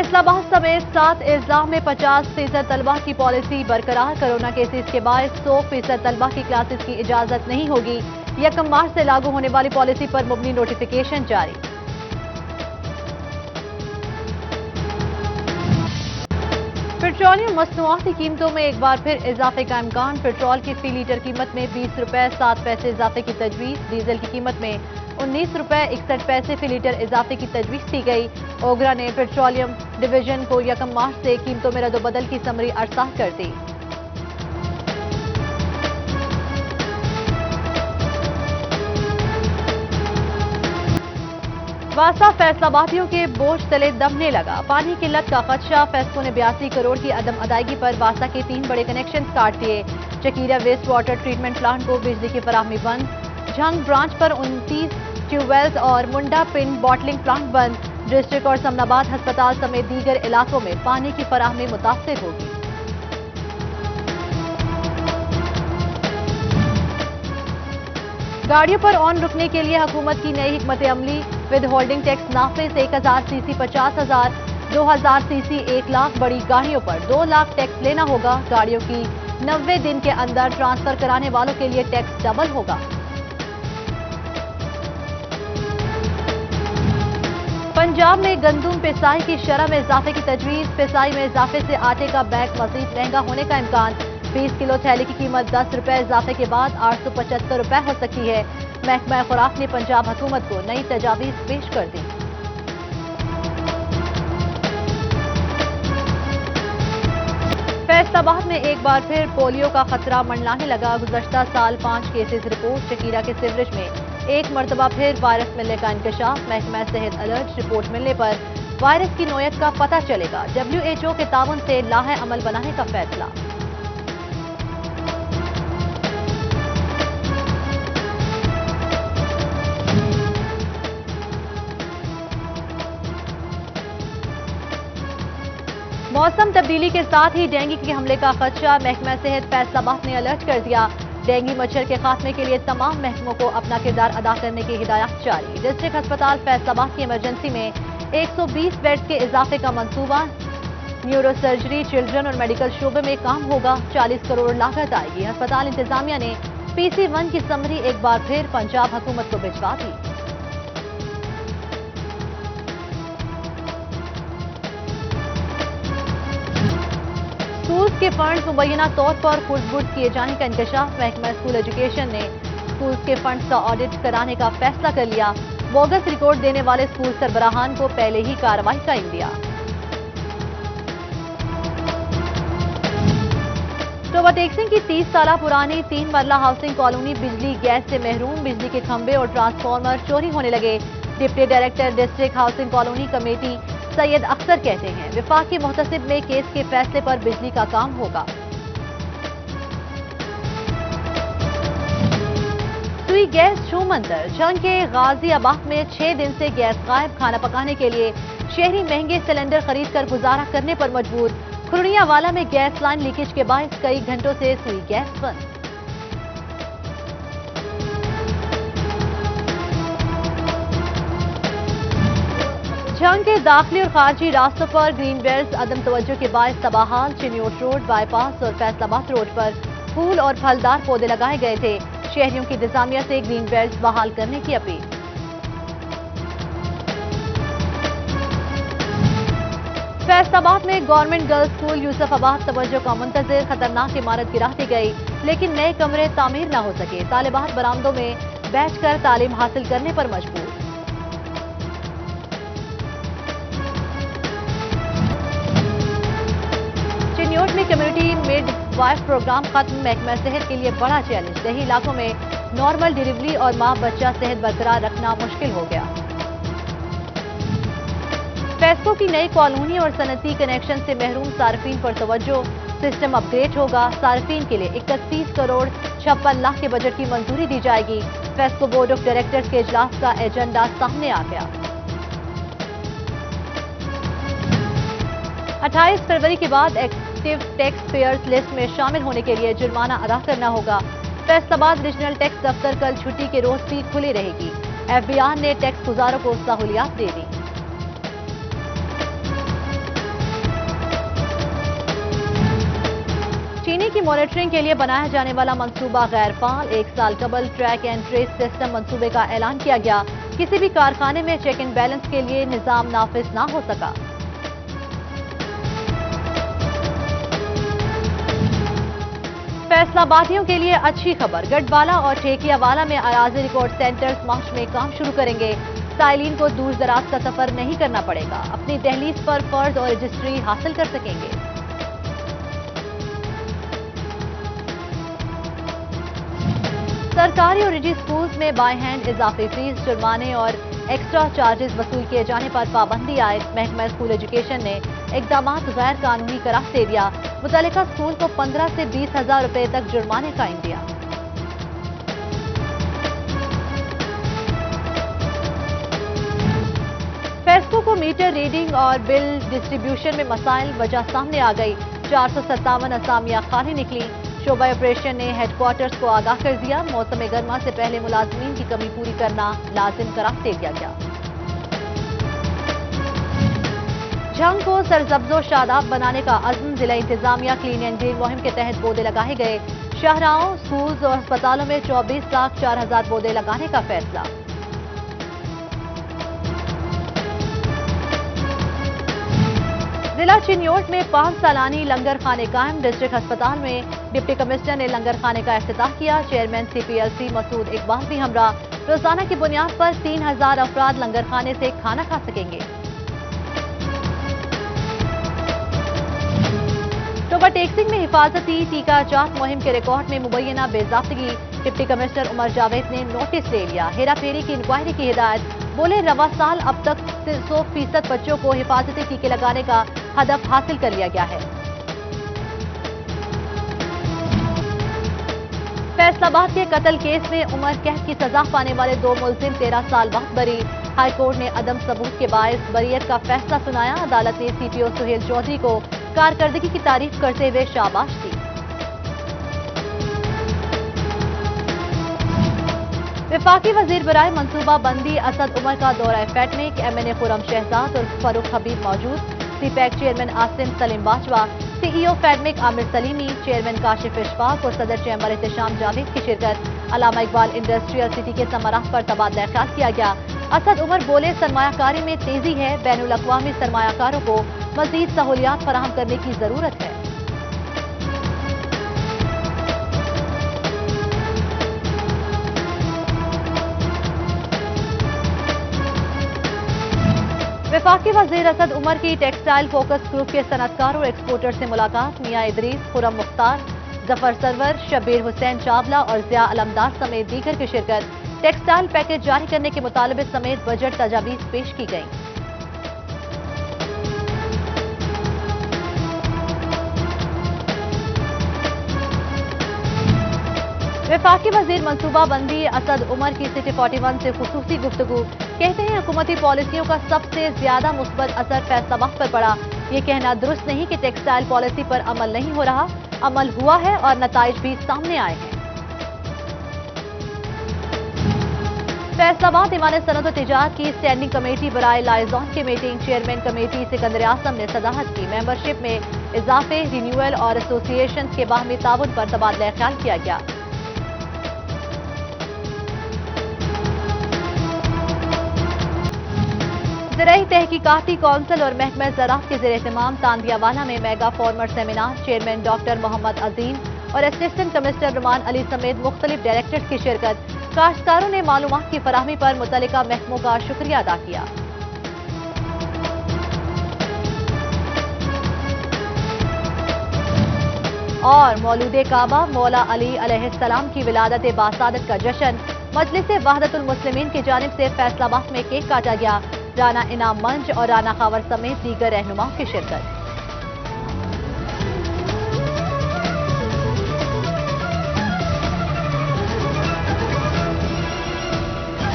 फैसला बाद समेत 7 अजला में 50% तलबा की पॉलिसी बरकरार। कोरोना केसेस के बाद 100% तलबा की क्लासेस की इजाजत नहीं होगी। 1 मार्च से लागू होने वाली पॉलिसी पर मुबनी नोटिफिकेशन जारी। पेट्रोलियम मसनूआत की कीमतों में एक बार फिर इजाफे का इम्कान। पेट्रोल की फी लीटर कीमत में 20 रुपए 7 पैसे इजाफे की तजवीज़। डीजल की कीमत में 19 रुपए 61 पैसे फी लीटर इजाफे की तजवीज़ दी गई। ओगरा ने पेट्रोलियम डिवीजन को 1 मार्च से कीमतों में रद्दोबदल की समरी अरसाल कर दी। वासा फैसलाबादियों के बोझ तले दबने लगा। पानी किल्लत का खदशा। फैसलों ने 82 करोड़ की अदम अदायगी पर वासा के 3 बड़े कनेक्शन काट दिए। चकीरा वेस्ट वाटर ट्रीटमेंट प्लांट को बिजली की फराहमी बंद। झंग ब्रांच पर 29 ट्यूबवेल्स और मुंडा पिन बॉटलिंग प्लांट बंद। डिस्ट्रिक्ट और समनाबाद अस्पताल समेत दीगर इलाकों में पानी की फराहमी मुतासिर होगी। गाड़ियों पर ऑन रुकने के लिए हुकूमत की नई हिकमत अमली। विद होल्डिंग टैक्स नाफिज 1000 सीसी 50,000, 2000 सीसी 1 लाख। बड़ी गाड़ियों पर 2 लाख टैक्स लेना होगा। गाड़ियों की 90 दिन के अंदर ट्रांसफर कराने वालों के लिए टैक्स डबल होगा। पंजाब में गंदुम पिसाई की शरह में इजाफे की तजवीज़। पिसाई में इजाफे से आटे का बैग मजीद महंगा होने का इम्कान। 20 किलो थैली की कीमत 10 रुपए इजाफे के बाद 875 रुपए हो सकती है। महकमा खुराक ने पंजाब हुकूमत को नई तजावीज़ पेश कर दी। फैसलाबाद में एक बार फिर पोलियो का खतरा मंडलाने लगा। गुज़श्ता साल 5 केसेस रिपोर्ट। चकीरा के सिवरेज में एक मरतबा फिर वायरस मिलने का इंकशाफ। महकमा सेहत अलर्ट। रिपोर्ट मिलने पर वायरस की नोयत का पता चलेगा। WHO के ताउन से लाहे अमल बनाने का फैसला। मौसम तब्दीली के साथ ही डेंगू के हमले का खदशा। महकमा सेहत फैसलाबाद ने अलर्ट कर दिया। डेंगू मच्छर के खात्मे के लिए तमाम महकमों को अपना किरदार अदा करने की हिदायत जारी। डिस्ट्रिक्ट अस्पताल फैसलाबाद की इमरजेंसी में 120 बेड्स के इजाफे का मंसूबा। न्यूरो सर्जरी, चिल्ड्रन और मेडिकल शोबे में काम होगा। 40 करोड़ लागत आएगी। अस्पताल इंतजामिया ने PC1 की समरी एक बार फिर पंजाब हुकूमत को भिजवा दी। स्कूल्स के फंड मुबैना तौर पर खुर्द-बुर्द किए जाने का इंकशाफ। महकमा स्कूल एजुकेशन ने स्कूल्स के फंड्स का ऑडिट कराने का फैसला कर लिया। बोगस रिकॉर्ड देने वाले स्कूल सरबराहान को पहले ही कार्रवाई का इंदिया। टोबाटेक्सिंग की 30 साल पुरानी 3 मरला हाउसिंग कॉलोनी बिजली गैस से महरूम। बिजली के खंभे और ट्रांसफार्मर चोरी होने लगे। Deputy director district housing colony committee Syed Akhtar कहते हैं विफाकी मुहतसिब में केस के फैसले पर बिजली का काम होगा। सुई गैस छूमंतर। झंग के गाजियाबाद में 6 दिन से गैस गायब। खाना पकाने के लिए शहरी महंगे सिलेंडर खरीद कर गुजारा करने पर मजबूर। खुरड़ियावाला में गैस लाइन लीकेज के बायस कई घंटों से सुई गैस बंद। झंग के दाखिली और खारजी रास्तों पर ग्रीन बेल्ट अदम तवज्जो के बायस तबाहाल। चिन्योट रोड, बाईपास और फैसलाबाद रोड पर फूल और फलदार पौधे लगाए गए थे। शहरियों की इंतजामिया से ग्रीन बेल्ट बहाल करने की अपील। फैसलाबाद में गवर्नमेंट गर्ल्स स्कूल यूसुफाबाद तवज्जो का मुंतजिर। खतरनाक इमारत गिरा दी गई लेकिन नए कमरे तामीर न हो सके। तालिबात बरामदों में बैठकर तालीम हासिल करने पर मजबूर। चिन्योट में कम्युनिटी मिड वाइफ प्रोग्राम खत्म। महकमा सेहत के लिए बड़ा चैलेंज। दही इलाकों में नॉर्मल डिलीवरी और मां बच्चा सेहत बरकरार रखना मुश्किल हो गया। फैसको की नई कॉलोनी और सनती कनेक्शन से महरूम सार्फिन पर तवज्जो। सिस्टम अपग्रेड होगा। सार्फिन के लिए 31 करोड़ 56 लाख के बजट की मंजूरी दी जाएगी। फैसको बोर्ड ऑफ डायरेक्टर्स के इजलास का एजेंडा सामने आ गया। 28 फरवरी के बाद एक्टिव टैक्स पेयर्स लिस्ट में शामिल होने के लिए जुर्माना अदा करना होगा। फैसलाबाद रीजनल टैक्स दफ्तर कल छुट्टी के रोज भी खुली रहेगी। FBI ने टैक्स गुजारों को सहूलियात दे दी। महीने की मॉनिटरिंग के लिए बनाया जाने वाला मंसूबा गैर फाल। 1 साल कबल ट्रैक एंड ट्रेस सिस्टम मंसूबे का ऐलान किया गया। किसी भी कारखाने में चेक एंड बैलेंस के लिए निजाम नाफिज ना हो सका। फैसलाबादियों के लिए अच्छी खबर। गढ़वाला और ठेकियावाला में अराजी रिकॉर्ड सेंटर्स मार्च में काम शुरू करेंगे। साइलिन को दूर दराज का सफर नहीं करना पड़ेगा। अपनी दहलीज पर फर्ज और रजिस्ट्री हासिल कर सकेंगे। सरकारी और निजी स्कूल्स में बाय हैंड इजाफी फीस, जुर्माने और एक्स्ट्रा चार्जेस वसूल किए जाने पर पाबंदी आए। महकमा स्कूल एजुकेशन ने इकदामात गैर कानूनी करार दे दिया। मुतल्लिका स्कूल को 15 से 20 हजार रुपए तक जुर्माने का इंदिया। फेस्को को मीटर रीडिंग और बिल डिस्ट्रीब्यूशन में मसाइल, वजह सामने आ गई। 457 असामियां खाली निकली। शोबा ऑपरेशन ने हेडक्वार्टर्स को आगाह कर दिया। मौसम गर्मा से पहले मुलाजमीन की कमी पूरी करना लाजिम करार दे दिया गया। झंग को सरसब्जो शादाब बनाने का अज़्म। जिला इंतजामिया क्लीन एंड ग्रीन मुहिम के तहत पौधे लगाए गए। शाहराहों, स्कूल्स और अस्पतालों में 24,04,000 पौधे लगाने का फैसला। जिला चिन्योट में 5 सालानी लंगर खाने कायम। डिस्ट्रिक्ट अस्पताल में डिप्टी कमिश्नर ने लंगर खाने का इफ्तिताह किया। चेयरमैन CPLC मसूद इकबाल भी हमरा। रोजाना की बुनियाद पर 3,000 अफराद लंगर खाने से खाना खा सकेंगे। ओवरटेक्सिंग में हिफाजती टीका जात मुहिम के रिकॉर्ड में मुबैना बेजाब्तगी। डिप्टी कमिश्नर उमर जावेद ने नोटिस ले लिया। हेरा फेरी की इंक्वायरी की हिदायत। बोले रवा साल अब तक 100% बच्चों को हिफाजती टीके लगाने का हदफ हासिल कर लिया गया है। फैसलाबाद के कत्ल केस में उम्र कैद की सजा पाने वाले 2 मुलजिम 13 साल बाद बरी। हाईकोर्ट ने अदम सबूत के बायस बरीयत का फैसला सुनाया। अदालत ने CPO सुहेल चौधरी को कारकर्दगी की तारीफ करते हुए शाबाश दी। वफाकी वजीर बराए मंसूबा बंदी असद उमर का दौरा फैटनिक। MNA खुरम शहजाद और फरूख हबीब मौजूद। CPEC chairman Asim Saleem Bajwa, CEO फैटमिक आमिर सलीमी, चेयरमैन काशिफ इशफाक और सदर चैम्बर एहतशाम जावेद की शिरकत। अल्लामा इकबाल इंडस्ट्रियल सिटी के समरात पर तबादला ख्याल किया गया। असद उमर बोले सरमायाकारी में तेजी है। बैनुल अक़वामी सरमायाकारों को मजीद सहूलियात फराहम करने की जरूरत है। वफाकी वजीर असद उमर की टेक्सटाइल फोकस ग्रुप के सनतकार और एक्सपोर्टर से मुलाकात। मियां इदरीस, खुरम मुख्तार, जफर सरवर, शब्बीर हुसैन चावला और जिया अलमदार समेत दीगर की शिरकत। टेक्सटाइल पैकेज जारी करने के मुतालबे समेत बजट तजावीज पेश की गई। वफाकी वजीर मंसूबा बंदी असद उमर की सिटी 41 से खुसूसी गुफ्तगू। कहते हैं हुकूमती पॉलिसियों का सबसे ज्यादा मुस्बत असर फैसलाबाद पर पड़ा। ये कहना दुरुस्त नहीं कि टेक्सटाइल पॉलिसी पर अमल नहीं हो रहा। अमल हुआ है और नताइज भी सामने आए हैं। फैसलाबाद इमारत सनत और तिजारत की स्टैंडिंग कमेटी बराए लाइजॉन की मीटिंग। चेयरमैन कमेटी सिकंदर आसम ने सदाहत की। मेंबरशिप में इजाफे, रिन्यूअल और एसोसिएशन के बाहमी ताउन पर तबादला ख्याल किया गया। ज़राई तहकीकाती कौंसिल और महकमा ज़राअत के ज़ेर-ए-एहतमाम तांदियावाला में mega farmer seminar. Chairman doctor Mohammad Azeem और असिस्टेंट कमिश्नर रुमान अली समेत मुख्तलिफ डायरेक्टर्स की शिरकत। काश्तकारों ने मालूमात की फराहमी पर मुतल्लिका महकमों का शुक्रिया अदा किया। और मौलूद काबा मौला अली अलैहिस्सलाम की विलादत बासादत का जश्न। मजलिस वहदतुल मुस्लिमीन की जानिब से फैसलाबाद में केक काटा गया। राना इनाम मंच और राना खावर समेत दीगर रहनुमाओं की शिरकत।